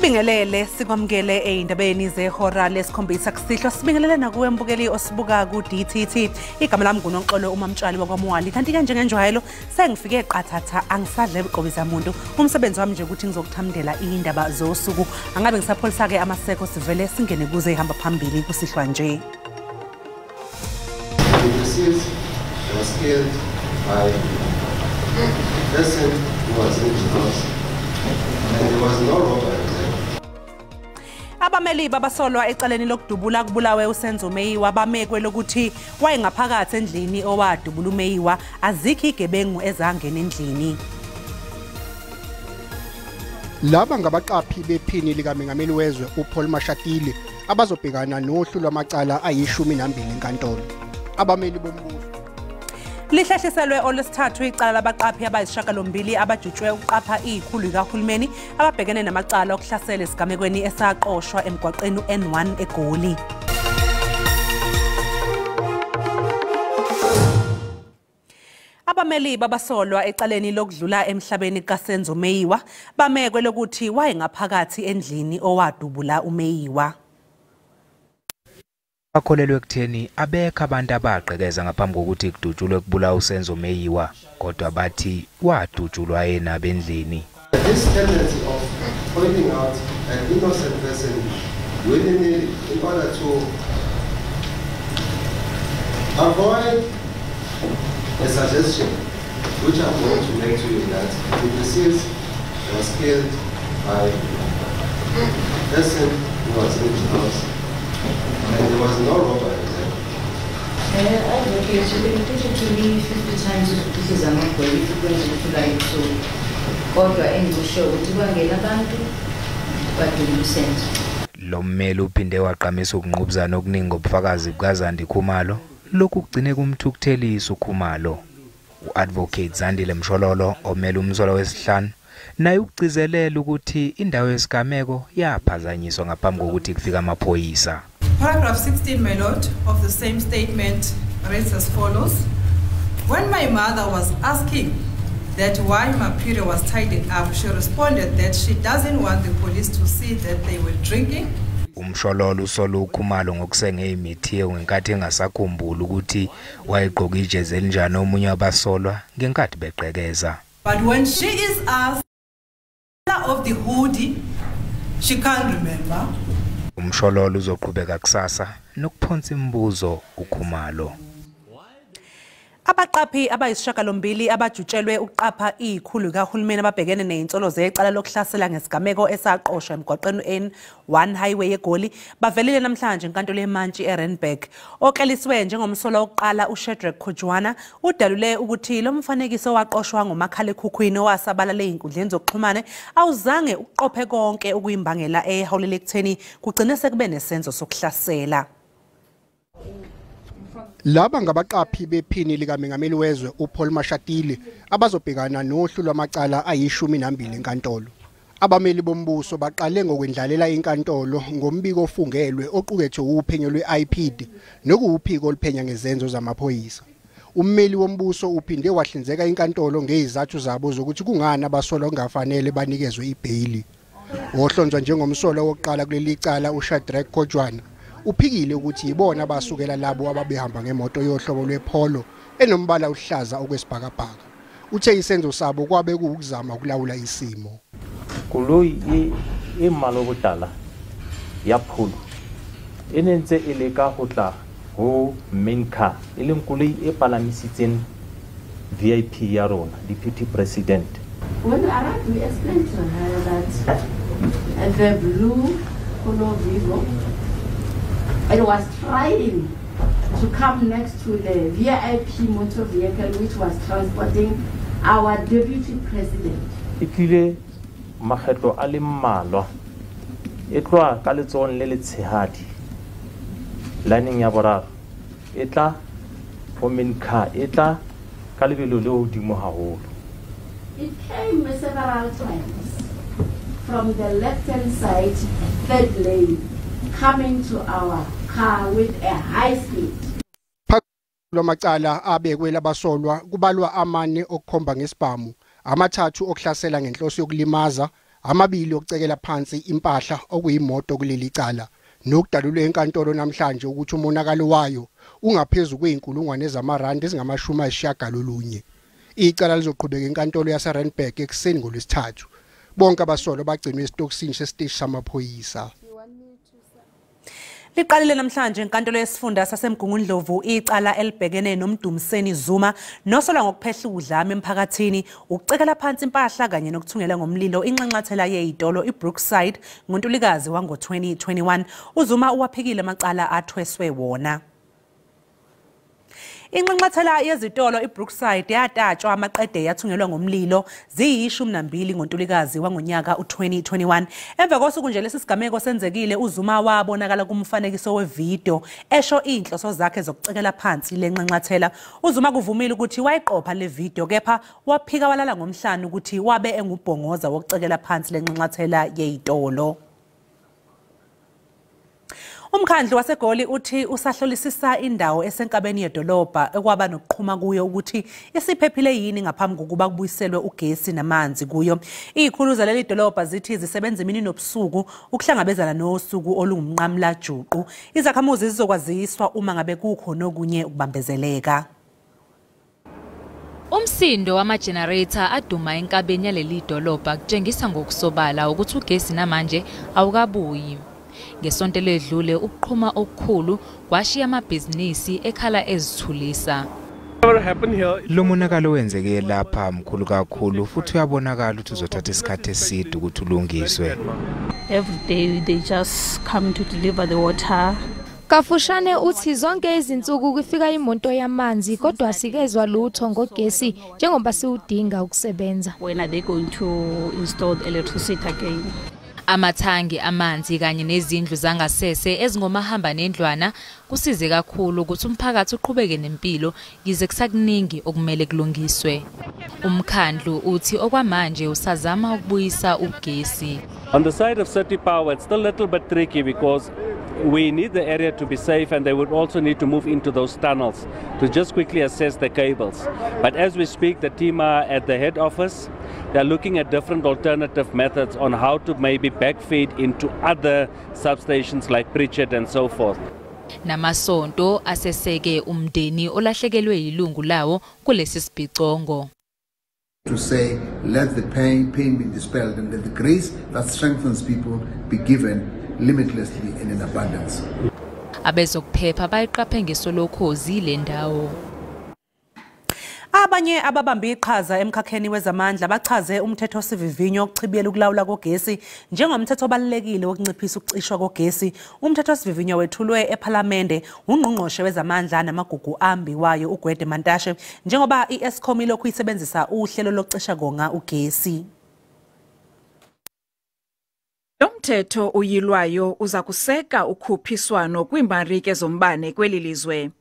Sibingelele sikwamukele eindabeni zehora lesikhombisa kusihlwa sibingelele nakuwe mbukeli osibuka ku DTT igama lami nguNonxolo uMamtshali wakwaMwali kanti ke njengenjwayelo sengifike eqathatha angisadle ebuqobiza umuntu umsebenzi wami nje ukuthi ngizokuthamdela indaba zosuku angabe ngisapholisa ke amaseko sivele singene kuze ihamba phambili kusihlwa nje. Was killed by a person who was in the house and there was no robbery there. Abameli babasolwa ecaleni lokudubula kubulawe uSenzo Meyiwa bamekwe lokuthi wayengaphakathi endlini owadubula uMeyiwa azikho igebengu ezangena endlini. Laba ngabaqaphi bephini likaMengameli wezwe uPaul Mashatile abazobhekana nohlu lwamacala ayi12 enkantolo. Abameli bombuso Lihlehliselwe olesithathu icala labaqaphi abayisishiyagalombili abajutshwe ukuqapha ikhulu likahulumeni ababhekene namacala okuhlasela esigamekweni esaqoshwa emgwaqeni N1 eGoli. Abameli babasolwa ecaleni lokudlula emhlabeni kaSenzo Meyiwa bamekwe lokuthi wayengaphakathi endlini owadubula uMeyiwa. Bakholelwe ekutheni abekho abantu abaqhekeza ngaphambi kokuthi kudutshulwe kubula uSenzo Meyiwa kodwa bathi wadutshulwa yena bendlini. This tendency of pointing out an innocent person willingly in order to avoid a suggestion which I'm going to make to you that the deceased was killed by a person who was in the house. And there was no robbery there. Advocate, you repeated to me 50 times this is a matter if you're going to like so. Kodwa engusho ukuthi kwangena abantu badulusenzo. Lo mmeli uphinde waqhamisa ukunqubuzana okuningi ngobufakazi bukaZandi Khumalo lokhu kugcine kumthukuthelisa uKhumalo. Uadvocate Zandile Mshololo omele umsolo wesihlanu naye ukugcizelela ukuthi indawo yesigameko yaphazanyiswa ngaphambi kokuthi kufika amaphoyisa. Paragraph 16, my lord, of the same statement reads as follows. When my mother was asking that why Mapire was tidying up, she responded that she doesn't want the police to see that they were drinking. Umshololo usolo uKhumalo ngokusenge imithiyo ngenkathi engasakhumbula ukuthi wayegqoka ijezi elinjani omunye wabasolwa ngenkathi beqhekeza. But when she is asked of the hoodie, she can't remember. Umshololo uzoqhubeka kusasa nokuphonsa imibuzo uKhumalo. Abaqaphi abayisishiyagalombili abajutshelwe ukuqapha ikhulu likahulumeni ababhekene nezinsolo zecala lokuhlasela ngesigameko esaqoshwa emgwaqeni N1 highway eGoli bavelile namhlanje enkantolo eMantshi eRandburg. Okleliswe njengomsolo wokuqala uShedrack Khujwana udalule ukuthi lo mfanekiso waqoshwa ngomakhalekhukhwini owasabalala ezinkundleni zokuxhumana awuzange uqophe konke okuyimbangela eholele ekutheni kugcine sekube nesenzo sokuhlasela. Laba ngabaqaphi bephini likaMengameli wezwe uPaul Mashatile abazobhekana nohlu lwamacala ayi12 enkantolo. Abameli bombuso baqale ngokwendlalela inkantolo ngombiko ofungelwe oqukethe uphenyo lweIPD nokuwuphiko oluphenya ngezenzo zamaphoyisa. Ummeli wombuso uphinde wahlinzeka inkantolo ngezizathu zabo zokuthi kungani abasolwa kungafanele banikezwe ibail. Ohlonzwa njengomsolo wokuqala kuleli cala uShedrack Khujwana uphikile ukuthi ibona abasukela labo ababehamba ngemoto yohlobo lwePolo enombala uhlaza okwesibhakabhaka. Uthe isenzo sabo kwabe kuukuzama ukulawula isimo. Koloi imalo botala ya pholo enentse eleka go tla go main car eleng koloi e palamisitseng VIP ya rona deputy president. When we arrived, we explained to her that the blue Polo Vivo it was trying to come next to the VIP motor vehicle which was transporting our deputy president. Ikile makgetlo a le mmalwa e tloa ka letsong le letshehadi lining ya boraro e tla for main car e tla ka lebelo le hodimo haholo. It came several times from the left hand side, third lane, coming to our car with a high speed. Lomacala abekwe labasolwa kubalwa amane okukhomba ngesibhamu, amathathu okuhlasela ngenhloso yokulimaza, amabili okucekela phansi impahla okuyimoto kuleli cala nokudalulwe enkantolo namhlanje ukuthi umonakalo wayo ungaphezulu kweinkulungwane zamarandi ezingama-90. Icala lizoqhubeka enkantolo yaseRandburg ekuseni ngoLwesithathu. Bonke abasolwa bagcinwe esitokisini sesiteshi samaphoyisa. Liqalile namhlanje enkantolo yesifunda saseMgungundlovu icala elibhekene noMdumiseni Zuma nosolwa ngokuphehla udlame emphakathini, ukucekela phansi impahla kanye nokuthungela ngomlilo inxanxathela yezitolo iBrookside ngoNtulikazi wango-2021. uZuma uwaphikile amacala athweswe wona. Inxanxathela yezitolo iBrookside yatatshwa amaqede yathungelwa ngomlilo ziyi-12 ngoNtulikazi wangonyaka u-2021. Emva kosuku nje lesisigameko senzekile, uZuma wabonakala kumfanekiso wevideo esho inhloso zakhe zokucekela phansi lenxanxathela. uZuma kuvumile ukuthi wayiqopha le video, kepha waphika walala ngomhlanu ukuthi wabe engubhongoza wokucekela phansi lenxanxathela yezitolo. Umkhandlu waseGoli uthi usahlolisisa indawo esenkabeni yedolobha ekwaba nokuqhuma kuyo ukuthi isiphephile yini ngaphambi kokuba kubuyiselwe ugesi namanzi kuyo. Izikhulu zaleli dolobha zithi zisebenza imini nobusuku ukuhlangabezana nosuku olungumnqamla juqu. Izakhamuzi zizokwaziswa uma ngabe kukho nokunye ukubambezeleka. Umsindo wama-generator aduma enkabeni yaleli dolobha kutshengisa ngokusobala ukuthi ugesi namanje awukabuyi. Ngesonto ledlule ukuqhuma okukhulu kwashiya amabhizinisi ekhala ezithulisa. Lo monakalo wenzeke lapha mkhulu kakhulu futhi uyabonakala ukuthi uzothatha isikhathi eside ukuthi ulungiswe. Every day they just come to deliver the water. Kafushane uthi zonke izinsuku kufika imoto yamanzi kodwa sikezwa lutho ngogesi njengoba siudinga ukusebenza. When are they going to install the electricity again? Amathangi amanzi kanye nezindlu zangasese ezingomahamba nendlwana kusize kakhulu ukuthi umphakathi uqhubeke nempilo yize kusakuningi okumele kulungiswe. Umkhandlu uthi okwamanje usazama ukubuyisa ugesi. On the side of City Power, it's still a little bit tricky because we need the area to be safe and they would also need to move into those tunnels to just quickly assess the cables. But as we speak, the team are at the head office. They're looking at different alternative methods on how to maybe backfeed into other substations like Pritchard and so forth. Namasonto aseseke umndeni olahlekelwe yilungu lawo kulesi sibhicongo. To say, let the pain be dispelled and let the grace that strengthens people be given limitlessly and in abundance. Abezokuphepha bayiqaphe ngesolokhozi le ndawo. Abanye ababambe iqhaza emkhakheni wezamandla bachaze umthetho osivivinyo okuchibiyela ukulawula kogesi njengomthetho obalulekile wokunciphisa ukucishwa kogesi. Umthetho osivivinyo wethulwe ePhalamende ungqongqoshe wezamandla namagugu ambi wayo uGwede Mantashe njengoba iEskom ilokhu isebenzisa uhlelo lokucisha konga ugesi. Lo mthetho uyilwayo uza kuseka ukhuphiswano kwiimbarike zombane kweli lizwe.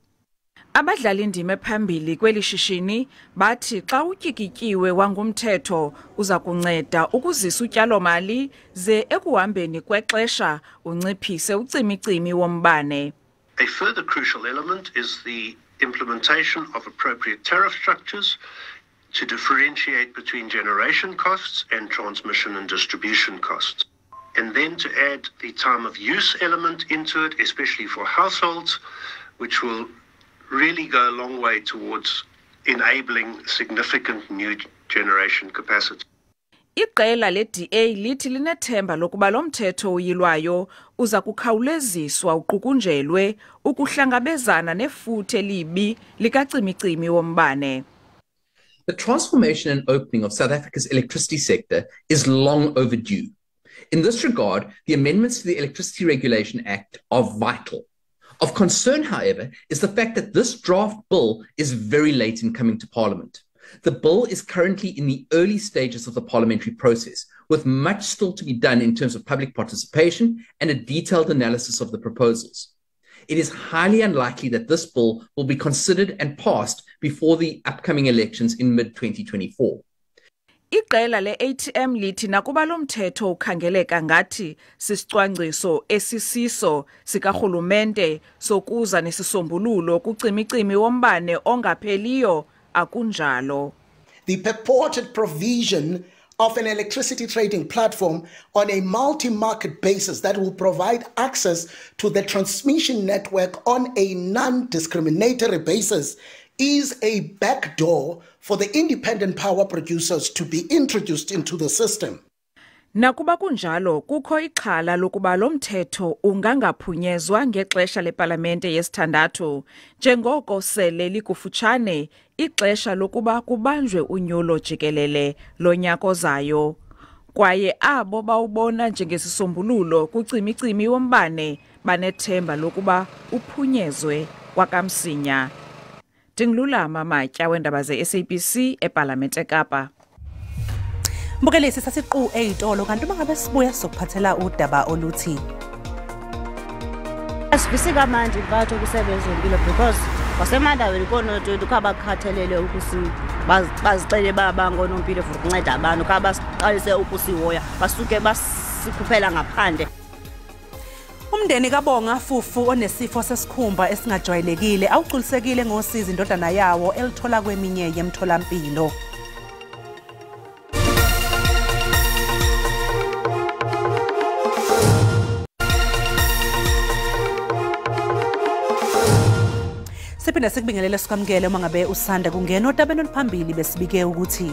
Abadlali indima phambili kweli shishini bathi xa utyikityiwe wangumthetho uza kunceda ukuzisa utyalo-mali ze ekuhambeni kwexesha unciphise ucimicimi wombane. A further crucial element is the implementation of appropriate tariff structures to differentiate between generation costs and transmission and distribution costs. And then to add the time of use element into it, especially for households, which will really go a long way towards enabling significant new generation capacity. Iqela le-DA lithi linethemba lokuba lo mthetho uyilwayo uza kukhawuleziswa uqukunjelwe ukuhlangabezana nefuthe libi likacimicimi wombane. The transformation and opening of South Africa's electricity sector is long overdue. In this regard, the amendments to the Electricity Regulation Act are vital. Of concern, however, is the fact that this draft bill is very late in coming to Parliament. The bill is currently in the early stages of the parliamentary process, with much still to be done in terms of public participation and a detailed analysis of the proposals. It is highly unlikely that this bill will be considered and passed before the upcoming elections in mid-2024. Iqela le-ATM lithi nakuba lo mthetho ukhangeleka ngathi sisicwangciso esisiso sikarhulumente sokuza nesisombululo kucimicimi wombane ongapheliyo akunjalo. The purported provision of an electricity trading platform on a multi-market basis that will provide access to the transmission network on a non-discriminatory basis is a backdoor for the independent power producers to be introduced into the system. Nakuba kunjalo kukho ixhala lokuba lo mthetho ungangaphunyezwa ngexesha lepalamente yesithandathu njengoko sele likufutshane ixesha lokuba kubanjwe unyulo jikelele lonyaka ozayo kwaye abo bawubona njengesisombululo kucimicimi wombane banethemba lokuba uphunyezwe kwakamsinya. Dingilulama Matya weendaba ze-SABC eParlamente eKapa. Mbukelisi sasiqu eyitolo kanti mangabe sibuya sokuphathela udaba oluthi Asifisika manje impatho kusebenza impilo because wasemandaweni konotweni kwabakhathalele ukusi bazicele babangonompilo for ukunceda abantu kabasiqalise ukusihoya basuke basikhuphela ngaphandle. Umndeni kaBonga Fufu onesifo sesikhumba esingajwayelekile awuculisekile ngosizo indodana yawo elithola kweminye yemtholampilo. Siphinde sikubingelele sikwamukele uma ngabe usanda kungena odabeni oluphambili besibike ukuthi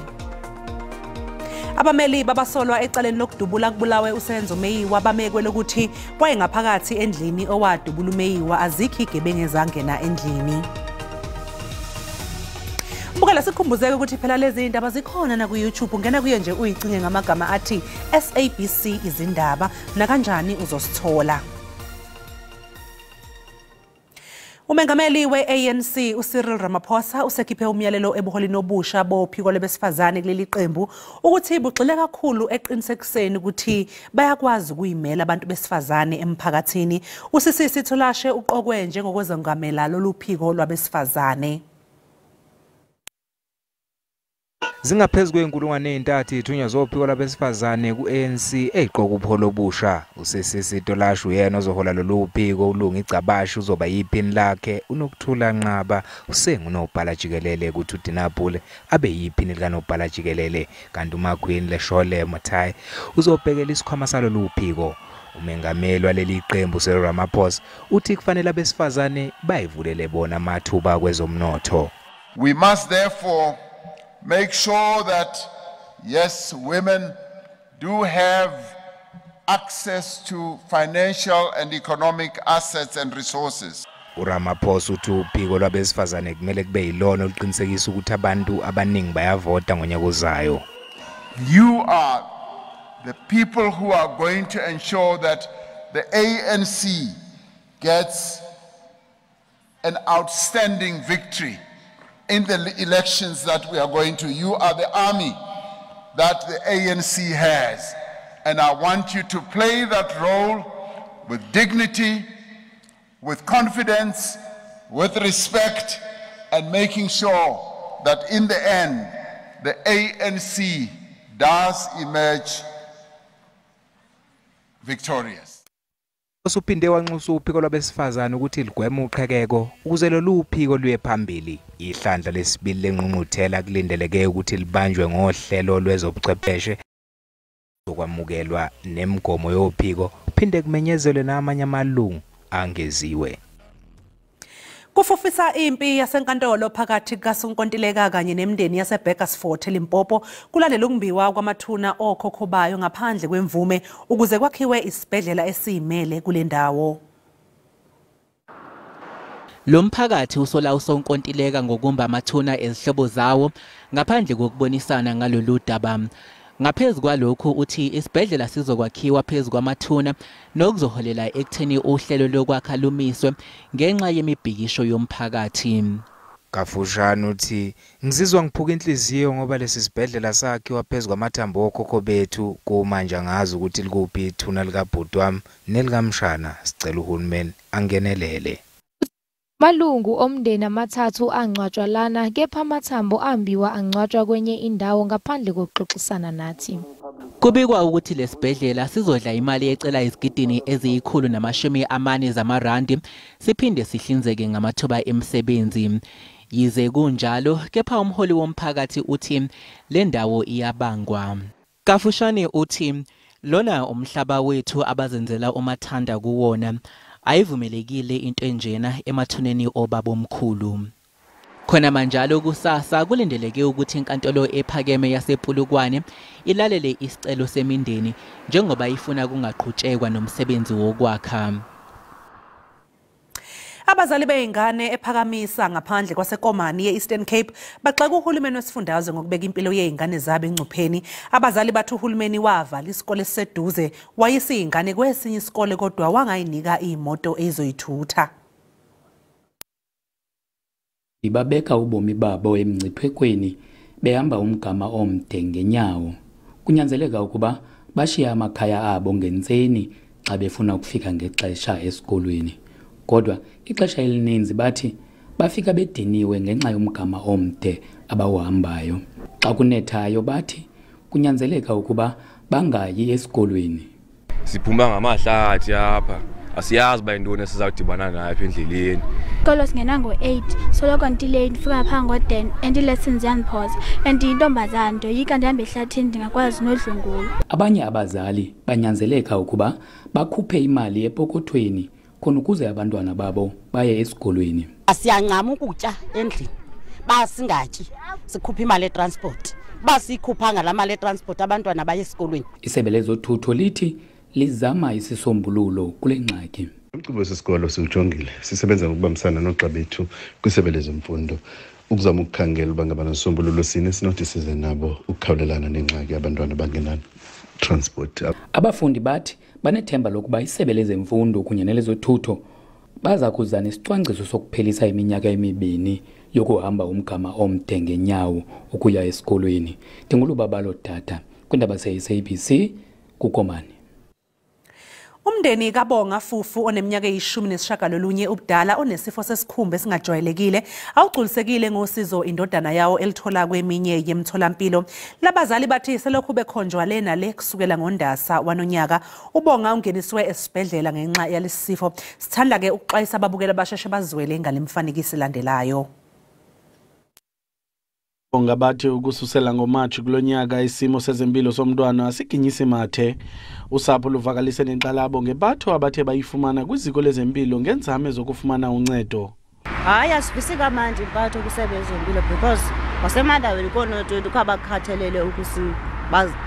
abameli babasolwa ecaleni lokudubula kubulawe uSenzo Meyiwa bamekwe lokuthi wayengaphakathi endlini owadubula uMeyiwa azikho igebengu ezangena endlini. Mbukela sikhumbuzeke ukuthi phela lezi indaba zikhona na ku YouTube ungena kuye nje uyicinge ngamagama athi SABC Izindaba na kanjani uzosithola. Umengameli we-ANC uCyril Ramaphosa usekhiphe umyalelo ebuholini obusha bophiko lebesifazane kuleli qembu ukuthi bugxile kakhulu eqinisekiseni ukuthi bayakwazi ukuyimela abantu besifazane emphakathini. Usisisi Tholashe uqokwe njengokwezengamela lolu phiko lwabesifazane. Zingaphezulu kwenkulungwane ezintathu ithunywa zophiko labesifazane ku-ANC eziqoka upholo obusha. Usisisi Tholashe uyena ozohola lolu phiko ulunga iGcabashi uzoba yiphini lakhe uNokuthula Nqaba usengunobhala jikelele kuthi uDinapule abe yiphini likanobhala jikelele kanti uMagwini Leshole Mathai uzobhekela isikhwama salolu phiko. Umengameli waleli qembu uCyril Ramaphosa uthi kufanele abesifazane bayivulele bona amathuba kwezomnotho. We must therefore make sure that, yes, women do have access to financial and economic assets and resources. uRamaphosa uthi uphiko lwabesifazane kumele kube yilona oluqinisekisa ukuthi abantu abaningi bayavota ngonyaka ozayo. You are the people who are going to ensure that the ANC gets an outstanding victory in the elections that we are going to. You are the army that the ANC has. And I want you to play that role with dignity, with confidence, with respect, and making sure that in the end, the ANC does emerge victorious. Usuphinde wanxusa uphiko lwabesifazane ukuthi ligweme uqhekeko ukuze lolu phiko luye phambili. Ihlandla lesibili lenqungquthela kulindeleke ukuthi libanjwe ngohlelo lwezobuchwepheshe okwamukelwa nemigomo yophiko uphinde kumenyezelwe namanye amalungu angeziwe. Kufufisa impi yasenkantolo phakathi kaSonkontileka kanye nemndeni yaseBurgersfort eLimpopo kulandela ukumbiwa kwamathuna okhokho bayo ngaphandle kwemvume ukuze kwakhiwe isibhedlela esiyimele kule ndawo. Lo mphakathi usola uSonkontileka ngokumba amathuna ezihlobo zawo ngaphandle kokubonisana ngalolu daba. Ngaphezulu kwalokho uthi isibhedlela sizokwakhiwa phezulu kwamathuna nokuzoholela ekutheni uhlelo lokwakha lumiswe ngenxa yemibhikisho yomphakathi. Kafushane uthi ngizizwa ngiphuka inhliziyo ngoba lesi sibhedlela sakhiwa phezulu kwamathambo okhokho bethu kumanje ngazi ukuthi likuphi ithuna likabhuti wami nelikamshana sicela uhulumeni angenelele. Malungu omndeni amathathu angcwatshwa lana kepha amathambo ambiwa angcwatshwa kwenye indawo ngaphandle kokuxoxisana nathi. Kubikwa ukuthi lesibhedlela sizodla imali ecela izigidini eziyi140 zamarandi siphinde sihlinzeke ngamathuba emisebenzi. Yize kunjalo kepha umholi womphakathi uthi le ndawo iyabangwa. Kafushane uthi lona umhlaba wethu abazenzela umathanda kuwona ayivumelekile into enjena emathuneni obabomkhulu. Khona manjalo kusasa kulindeleke ukuthi inkantolo ephakeme yasePulukwane ilalele isicelo semindeni njengoba ifuna kungaqhutshekwa nomsebenzi wokwakha. Abazali beingane ephakamisa ngaphandle kwaseKomani ye-Eastern Cape baxaka uhulumeni wesifundazwe ngokubeka impilo yeingane zabo engcupheni. Abazali bathi uhulumeni wavala isikole seduze wayisa ingane kwesinye isikole kodwa wangayinika imoto ezoyithutha. Ibabeka ubomi babo emngciphekweni behamba umgama omde ngenyawo. Kunyanzeleka ukuba bashiya amakhaya abo ngentseni xa befuna ukufika ngexesha esikolweni. Kodwa ixesha elininzi bathi bafika bediniwe ngenxa yomgama omde abawuhambayo. Xa kunethayo bathi kunyanzeleka ukuba bangayi esikolweni. Siphuma ngamahlathi apha. Asiyazi ba intoni esizawudibana nayo apha endleleni. Isikolo singena ngo-8 soloko ntilate ndifika phaa ngo-10 and ii-lessons ziyandiphosa and intombazana ndoyika ndihambe ehlathini ndingakwazi nodlwengula. Abanye abazali banyanzeleka ukuba bakhuphe imali epokothweni khona ukuze abantwana babo baye esikolweni. Asiyancama ukutya endlini basingatyi sikhupha imali etransport basikhuphanga la mali etransport abantwana baye esikolweni. Isebe lezothutho lithi lizama isisombululo kule ngxaki. Umcimbi wesikolo siwujongile sisebenza ngokubambisana noxa bethu kwisebe lezemfundo ukuzama ukukhangela uba ngaba nesombululo sini sinothi size nabo ukukhawulelana nengxaki abantwana bangena transport. Abafundi bathi banethemba lokuba isebe lezemfundo kunye nelezothutho baza kuza nesicwangciso sokuphelisa iminyaka emibini yokuhamba umgama omde ngenyawo ukuya esikolweni. Ndingulubabalo Dada kwindaba ze-SABC kuKomani. Umndeni kaBonga Fufu oneminyaka eyi-19 ubudala onesifo sesikhumba esingajwayelekile awugculisekile ngosizo indodana yawo elithola kweminye yemtholampilo. Labazali bathi selokhu bekhonjwa lena le kusukela ngoNdasa wanonyaka. UBonga ungeniswe esibhedlela ngenxa yalesifo. Sithanda ke ukuxwayisa ababukela abasheshe bazwele ngalemfanekisi landelayo. Bonga bathi ukususela ngoMarch kulonyaka isimo sezempilo somntwana asiginyisi mathe. Usapho luvakalise nenxalabo ngebatho abathe bayifumana kwiziko lezempilo ngenzame zokufumana uncedo. Hayi asifisi kamandi impatho kwisebe lezempilo because wasemandaweni konontweni kwabakhathalele ukusi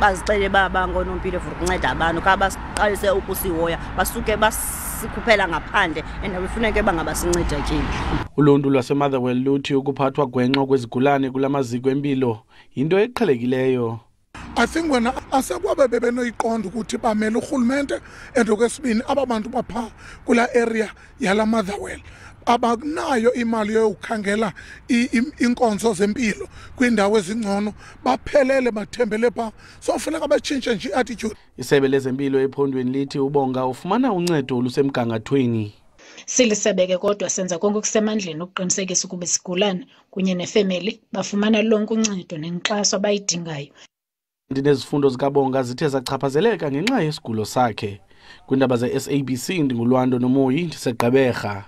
bazicele babangonompilo for ukunceda abantu kabasiqalise ukusihoya basuke basikhuphela ngaphandle and kufuneka bangabasincedakini. Uluntu lwaseMotherwell luthi ukuphathwa gwenxa kwezigulane kulamaziko empilo into eqhelekileyo. I think when asekwabe bebenoyiqonda ukuthi bamele urhulumente and okwesibini ababantu bapha kula area yala Motherwell abanayo imali yokukhangela inkonzo zempilo kwindawo ezingcono baphelele bathembele pha so funeka batshintshe nje attitude. Isebe lezempilo ephondweni lithi uBonga ufumana uncedo olusemgangathweni. Silisebeke kodwa senza konke okusemandleni ukuqinisekisa ukuba isigulane kunye nefamily bafumana lonke uncedo nenkxaso abayidingayo. Nezifundo zikaBonga zithe zachaphazeleka ngenxa yesigulo sakhe. Kwindaba ze-SABC ndingulwando nomoyi ndisegqeberha.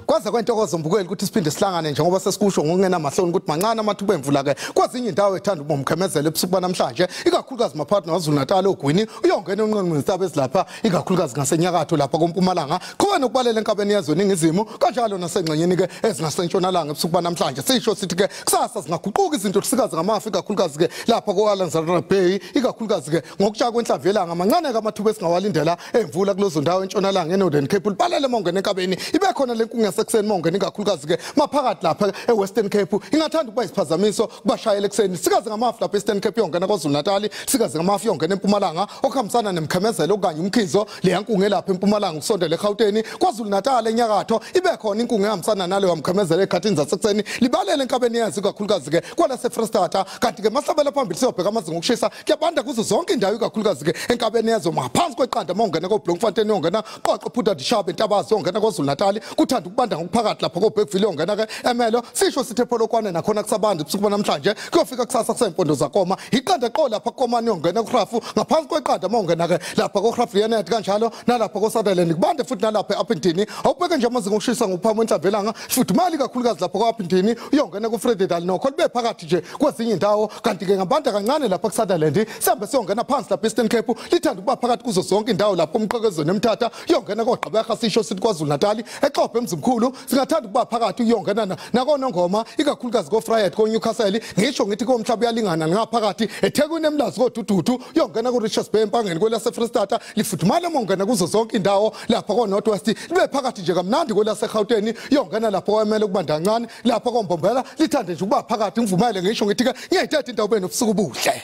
Kwaze kwentokozo mbukeli ukuthi siphinde sihlangane njengoba sesikusho ngokungena mahloni ukuthi mancane amathuba emvula ke kwazinye indawo ethanda ubomkhemezela ebusuku banamhlanje ikakhulukazi maphakathi naZulu Natal ogwini uyongena onqonqweni izintaba ezilapha ikakhulukazi ngasenyakatho lapha kompumalanga khona ukubalela enkabeni yezwe ningizimu kanjalo nasengxenyeni ke ezingasentshonalanga ebusuku banamhlanje sisho sithi ke kusasa singaguquka izinto sikazi ngamafa ikakhulukazi ke lapha koAlanzara Bay ikakhulukazi ke ngokutsha kwenhlamvu yelanga mancane ke amathuba esingawalindela emvula kulezo ndawo entshonalanga eNorthern Cape balele mongena enkabeni ibe khona lenkunga sekuseni mongena ikakhulukazi ke maphakathi lapha eWestern Cape ingathanda ukuba isiphazamiso kubashayela ekseni sikaze ngamafu lapha eWestern Cape yongena kwaZulu Natal sikaze ngamafu yongena eMpumalanga okuhambisana nemkhemezelo okanye umkhizo leyankunge lapha eMpumalanga usondele eGauteng kwaZulu Natal enyakatho ibe khona inkunge ehambisana naleyo mkhemezelo ekhathini zasekuseni libalele enkabeni yazi ikakhulukazi ke kwalase Freestata kanti ke masabela phambili siyobheka amazinga okushisa kuyabanda kuzo zonke indawo ikakhulukazi ke enkabeni yazo ngaphansi kweqanda mongena koBloemfontein yongena qoqo phutha dishabe entabazi yongena kwaZulu Natal kuthanda ukubanda phakathi lapha koBeckville ongena ke emelo sisho sithe Polokwane nakhona kusabandi busuku namhlanje kuyofika kusasa kusempondo zakoma iqanda qo lapha komani ongena kuRafu ngaphansi kweqanda mongena ke lapha koRafu yenet kanjalo nalapha koSutherland kubande futhi nalapha eAppington awubheke nje amazinga okushisa ngophamo entlavelanga futhi mali kakhulukazi lapha koAppington uyongena kuFrededal nokho libe phakathi nje kwezinye indawo kanti ke ngabanda kancane lapha kuSutherland sihambe siyongena phansi lapha eStern Cape lithanda ukuba phakathi kuzo zonke indawo lapho umqhekezweni emthatha uyongena koGqeberha sisho sithi KwaZulu Natal eXhophe emzimkhulu singathanda ukuba phakathi uyongena nakonongoma ikakhulukazi koFriday koNewcastle ngisho ngithi komhlaba uyalingana ngaphakathi eThekwini emlazi koDududu uyongena kuRichards Bay empangeni kwelase Freestata lifudumala mongena kuzo zonke indawo lapha koNorthwest libe phakathi nje kamnandi kwelase Gauteng uyongena lapha kwemele kubanda kancane lapha koMbombela lithande nje ukuba phakathi ngivumele ngisho ngithi ke ngiyayithatha indawo benobusuku buhle.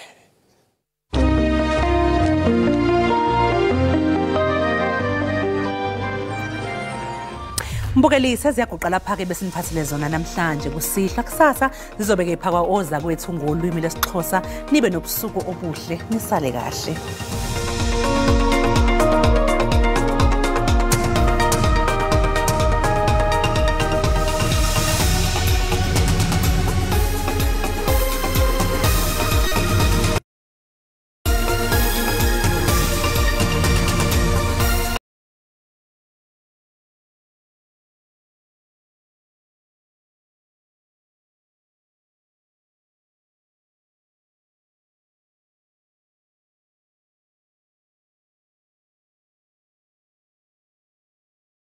Mbukelise ziyaguqa lapha ke besiniphathele zona namhlanje kusihla kusasa zizobeke phakwa oza kwethu ngolwimi lesixhosa nibe nobusuku obuhle nisale kahle.